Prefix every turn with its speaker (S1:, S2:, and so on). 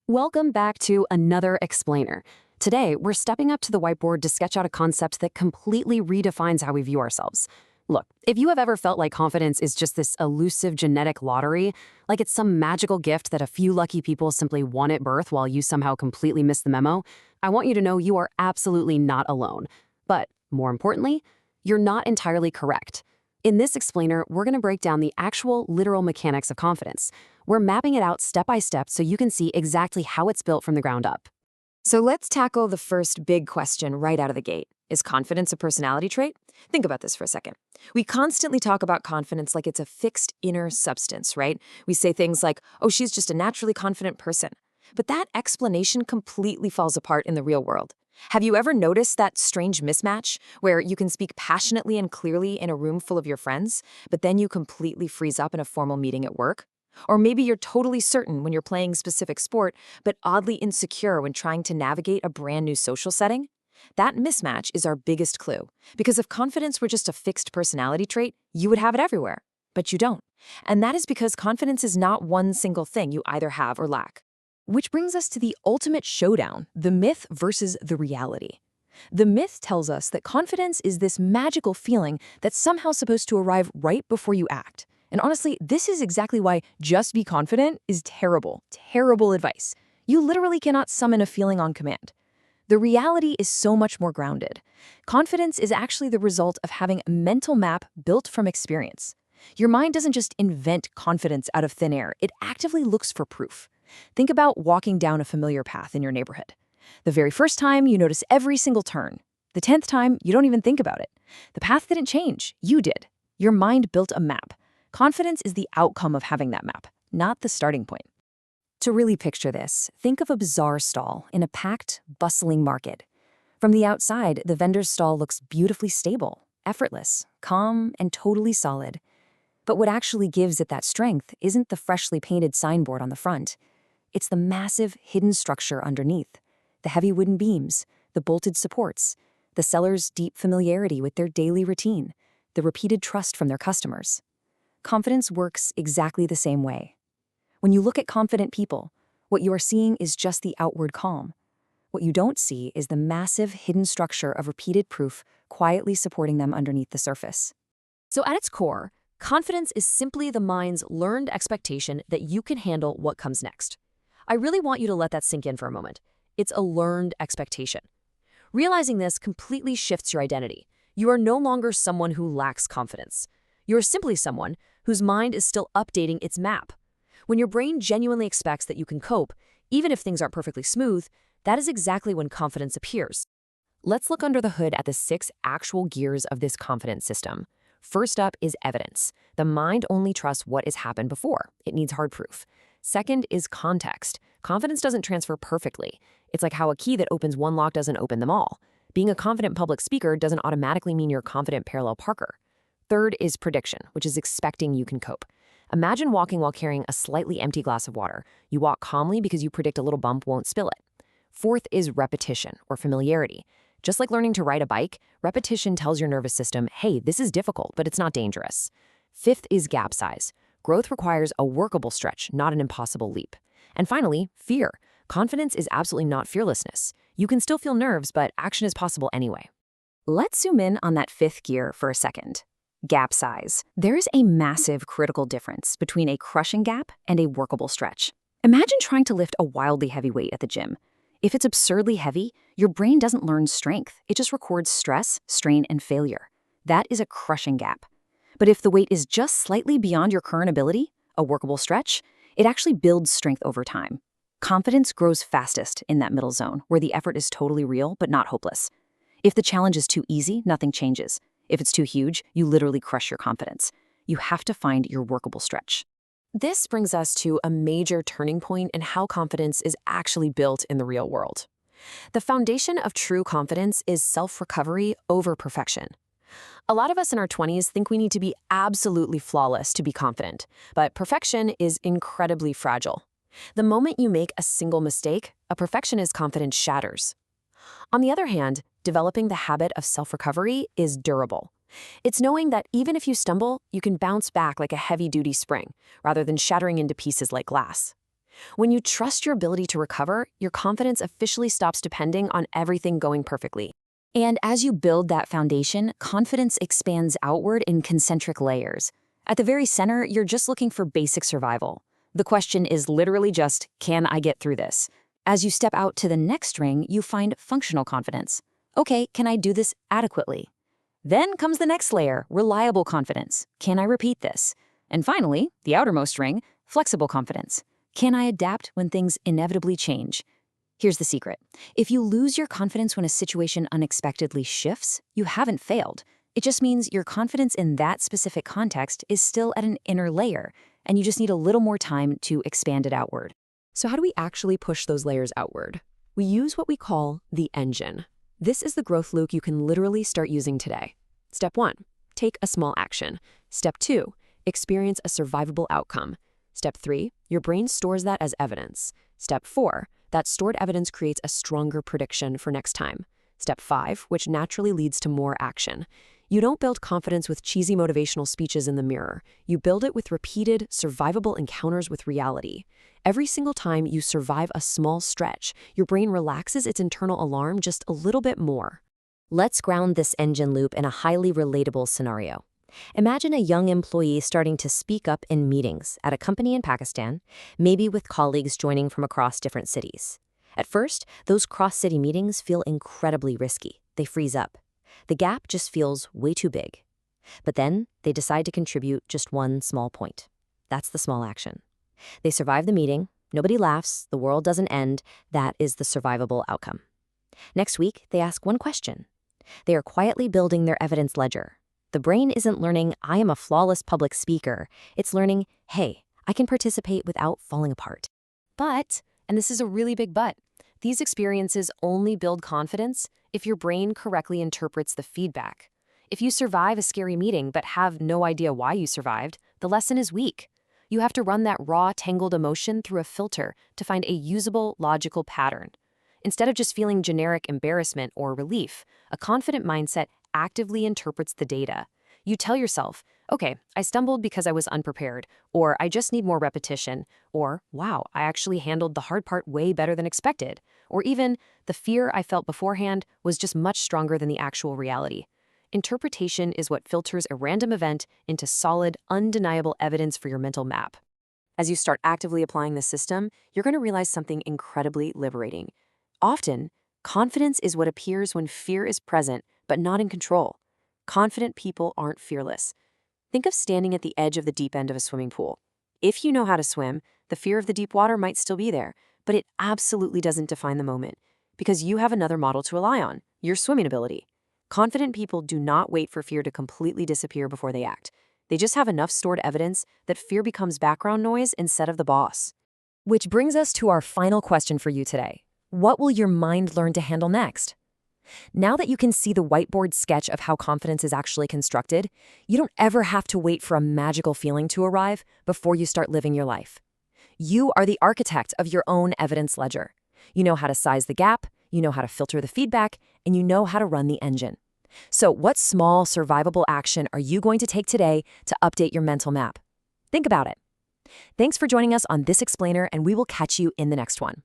S1: Welcome back to another explainer. Today, we're stepping up to the whiteboard to sketch out a concept that completely redefines how we view ourselves. Look, if you have ever felt like confidence is just this elusive genetic lottery, like it's some magical gift that a few lucky people simply won at birth while you somehow completely missed the memo, I want you to know you are absolutely not alone. But, more importantly, you're not entirely correct. In this explainer, we're going to break down the actual literal mechanics of confidence. We're mapping it out step by step so you can see exactly how it's built from the ground up. So let's tackle the first big question right out of the gate. Is confidence a personality trait? Think about this for a second. We constantly talk about confidence like it's a fixed inner substance, right? We say things like, oh, she's just a naturally confident person. But that explanation completely falls apart in the real world. Have you ever noticed that strange mismatch where you can speak passionately and clearly in a room full of your friends, but then you completely freeze up in a formal meeting at work? Or maybe you're totally certain when you're playing a specific sport, but oddly insecure when trying to navigate a brand new social setting? That mismatch is our biggest clue, because if confidence were just a fixed personality trait, you would have it everywhere. But you don't. And that is because confidence is not one single thing you either have or lack. Which brings us to the ultimate showdown, the myth versus the reality. The myth tells us that confidence is this magical feeling that's somehow supposed to arrive right before you act. And honestly, this is exactly why just be confident is terrible, terrible advice. You literally cannot summon a feeling on command. The reality is so much more grounded. Confidence is actually the result of having a mental map built from experience. Your mind doesn't just invent confidence out of thin air, it actively looks for proof. Think about walking down a familiar path in your neighborhood. The very first time, you notice every single turn. The 10th time, you don't even think about it. The path didn't change, you did. Your mind built a map. Confidence is the outcome of having that map, not the starting point. To really picture this, think of a bazaar stall in a packed, bustling market. From the outside, the vendor's stall looks beautifully stable, effortless, calm, and totally solid. But what actually gives it that strength isn't the freshly painted signboard on the front. It's the massive, hidden structure underneath. The heavy wooden beams, the bolted supports, the seller's deep familiarity with their daily routine, the repeated trust from their customers. Confidence works exactly the same way. When you look at confident people, what you are seeing is just the outward calm. What you don't see is the massive hidden structure of repeated proof quietly supporting them underneath the surface. So at its core, confidence is simply the mind's learned expectation that you can handle what comes next. I really want you to let that sink in for a moment. It's a learned expectation. Realizing this completely shifts your identity. You are no longer someone who lacks confidence. You're simply someone whose mind is still updating its map. When your brain genuinely expects that you can cope, even if things aren't perfectly smooth, that is exactly when confidence appears. Let's look under the hood at the 6 actual gears of this confidence system. First up is evidence. The mind only trusts what has happened before. It needs hard proof. Second is context. Confidence doesn't transfer perfectly. It's like how a key that opens one lock doesn't open them all. Being a confident public speaker doesn't automatically mean you're a confident parallel parker. Third is prediction, which is expecting you can cope. Imagine walking while carrying a slightly empty glass of water. You walk calmly because you predict a little bump won't spill it. Fourth is repetition, or familiarity. Just like learning to ride a bike, repetition tells your nervous system, hey, this is difficult, but it's not dangerous. Fifth is gap size. Growth requires a workable stretch, not an impossible leap. And finally, fear. Confidence is absolutely not fearlessness. You can still feel nerves, but action is possible anyway. Let's zoom in on that 5th gear for a second. Gap size. There's a massive critical difference between a crushing gap and a workable stretch. Imagine trying to lift a wildly heavy weight at the gym. If it's absurdly heavy, your brain doesn't learn strength. It just records stress, strain, and failure. That is a crushing gap. But if the weight is just slightly beyond your current ability, a workable stretch, it actually builds strength over time. Confidence grows fastest in that middle zone, where the effort is totally real but not hopeless. If the challenge is too easy, nothing changes. If it's too huge, you literally crush your confidence. You have to find your workable stretch. This brings us to a major turning point in how confidence is actually built in the real world. The foundation of true confidence is self-recovery over perfection. A lot of us in our 20s think we need to be absolutely flawless to be confident, but perfection is incredibly fragile. The moment you make a single mistake, a perfectionist's confidence shatters. On the other hand, developing the habit of self-recovery is durable. It's knowing that even if you stumble, you can bounce back like a heavy-duty spring, rather than shattering into pieces like glass. When you trust your ability to recover, your confidence officially stops depending on everything going perfectly. And as you build that foundation, confidence expands outward in concentric layers. At the very center, you're just looking for basic survival. The question is literally just, can I get through this? As you step out to the next ring, you find functional confidence. Okay, can I do this adequately? Then comes the next layer, reliable confidence. Can I repeat this? And finally, the outermost ring, flexible confidence. Can I adapt when things inevitably change? Here's the secret. If you lose your confidence when a situation unexpectedly shifts, you haven't failed. It just means your confidence in that specific context is still at an inner layer, and you just need a little more time to expand it outward. So how do we actually push those layers outward? We use what we call the engine. This is the growth loop you can literally start using today. Step 1, take a small action. Step 2, experience a survivable outcome. Step 3, your brain stores that as evidence. Step 4, that stored evidence creates a stronger prediction for next time. Step 5, which naturally leads to more action. You don't build confidence with cheesy motivational speeches in the mirror. You build it with repeated, survivable encounters with reality. Every single time you survive a small stretch, your brain relaxes its internal alarm just a little bit more. Let's ground this engine loop in a highly relatable scenario. Imagine a young employee starting to speak up in meetings at a company in Pakistan, maybe with colleagues joining from across different cities. At first, those cross-city meetings feel incredibly risky. They freeze up. The gap just feels way too big. But then they decide to contribute just one small point. That's the small action. They survive the meeting, nobody laughs, the world doesn't end. That is the survivable outcome. Next week, they ask one question. They are quietly building their evidence ledger. The brain isn't learning, I am a flawless public speaker. It's learning, hey, I can participate without falling apart. But, and this is a really big but, these experiences only build confidence if your brain correctly interprets the feedback. If you survive a scary meeting but have no idea why you survived, the lesson is weak. You have to run that raw, tangled emotion through a filter to find a usable, logical pattern. Instead of just feeling generic embarrassment or relief, a confident mindset actively interprets the data. You tell yourself, okay, I stumbled because I was unprepared, or I just need more repetition, or wow, I actually handled the hard part way better than expected, or even the fear I felt beforehand was just much stronger than the actual reality. Interpretation is what filters a random event into solid, undeniable evidence for your mental map. As you start actively applying this system, you're going to realize something incredibly liberating. Often, confidence is what appears when fear is present, but not in control. Confident people aren't fearless. Think of standing at the edge of the deep end of a swimming pool. If you know how to swim, the fear of the deep water might still be there, but it absolutely doesn't define the moment, because you have another model to rely on, your swimming ability. Confident people do not wait for fear to completely disappear before they act. They just have enough stored evidence that fear becomes background noise instead of the boss. Which brings us to our final question for you today. What will your mind learn to handle next? Now that you can see the whiteboard sketch of how confidence is actually constructed, you don't ever have to wait for a magical feeling to arrive before you start living your life. You are the architect of your own evidence ledger. You know how to size the gap, you know how to filter the feedback, and you know how to run the engine. So what small, survivable action are you going to take today to update your mental map? Think about it. Thanks for joining us on this explainer, and we will catch you in the next one.